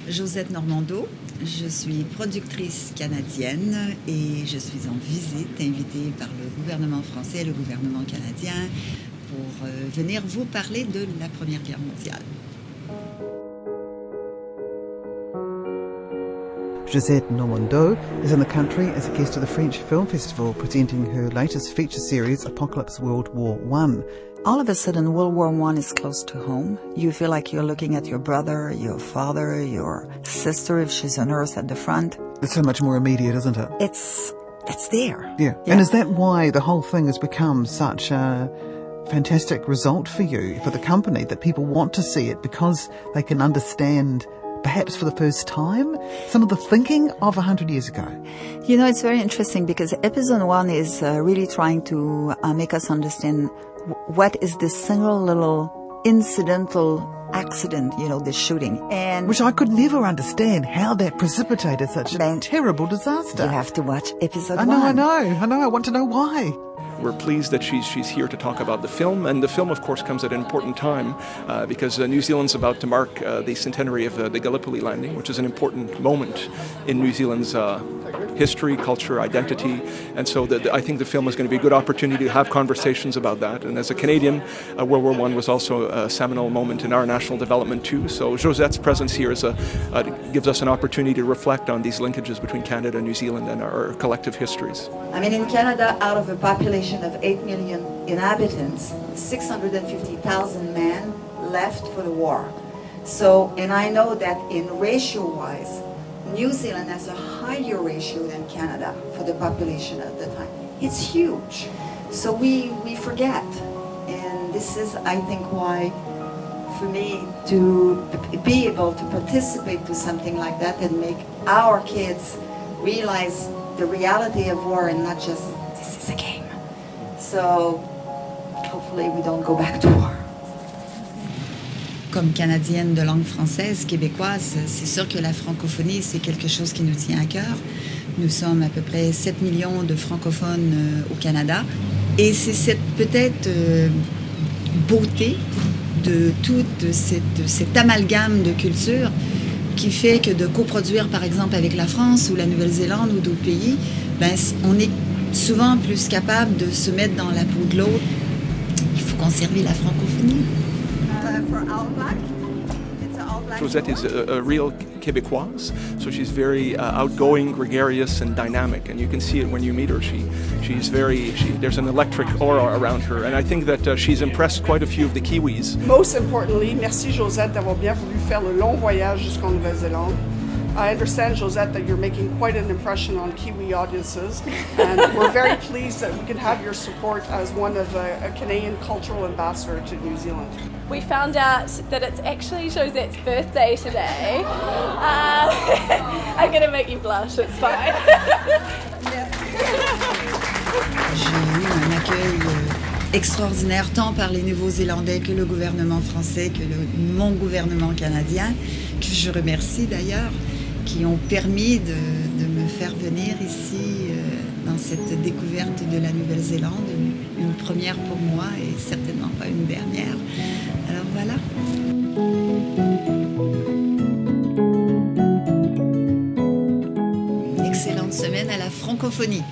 Josette Normandeau, je suis productrice canadienne et je suis en visite, invitée par le gouvernement français et le gouvernement canadien pour venir vous parler de la Première Guerre mondiale. Josette Normandeau is in the country as a guest of the French Film Festival presenting her latest feature series, Apocalypse WWI. All of a sudden, World War I is close to home. You feel like you're looking at your brother, your father, your sister if she's a nurse at the front. It's so much more immediate, isn't it? It's there. Yeah. And is that why the whole thing has become such a fantastic result for you, for the company, that people want to see it because they can understand, perhaps for the first time, some of the thinking of 100 years ago? You know, it's very interesting because episode 1 is really trying to make us understand what is this single little incidental accident, you know, the shooting. And which I could never understand how that precipitated such a terrible disaster. You have to watch episode 1. I know. I want to know why. We're pleased that she's here to talk about the film, and the film, of course, comes at an important time because New Zealand's about to mark the centenary of the Gallipoli landing, which is an important moment in New Zealand's history, culture, identity, and so I think the film is going to be a good opportunity to have conversations about that. And as a Canadian, World War I was also a seminal moment in our national development too, so Josette's presence here gives us an opportunity to reflect on these linkages between Canada and New Zealand and our collective histories. I mean, in Canada, out of a population of 8 million inhabitants, 650,000 men left for the war. So, and I know that in ratio-wise, New Zealand has a higher ratio than Canada for the population at the time. It's huge. So we forget. And this is, I think, why for me to be able to participate to something like that and make our kids realize the reality of war and not just, this is a game. So hopefully we don't go back to war. Comme Canadienne de langue française, québécoise, c'est sûr que la francophonie, c'est quelque chose qui nous tient à cœur. Nous sommes à peu près 7 millions de francophones au Canada. Et c'est cette peut-être beauté de toute cet amalgame de cultures qui fait que de coproduire par exemple avec la France ou la Nouvelle-Zélande ou d'autres pays, ben, on est souvent plus capable de se mettre dans la peau de l'autre. Il faut conserver la francophonie. Josette is a real Québécoise, so she's very outgoing, gregarious, and dynamic, and you can see it when you meet her. There's an electric aura around her, and I think that she's impressed quite a few of the Kiwis. Most importantly, merci Josette d'avoir bien voulu faire le long voyage jusqu'en Nouvelle-Zélande. I understand, Josette, that you're making quite an impression on Kiwi audiences, and we're very pleased that we can have your support as one of a Canadian cultural ambassador to New Zealand. We found out that it's actually Josette's birthday today. I'm going to make you blush, it's fine. J'ai eu un accueil extraordinaire tant par les Néo-Zélandais que le gouvernement français, que mon gouvernement canadien, que je remercie d'ailleurs, qui ont permis de me faire venir ici dans cette découverte de la Nouvelle-Zélande, une première pour moi et certainement pas une dernière. Alors voilà. Une excellente semaine à la francophonie.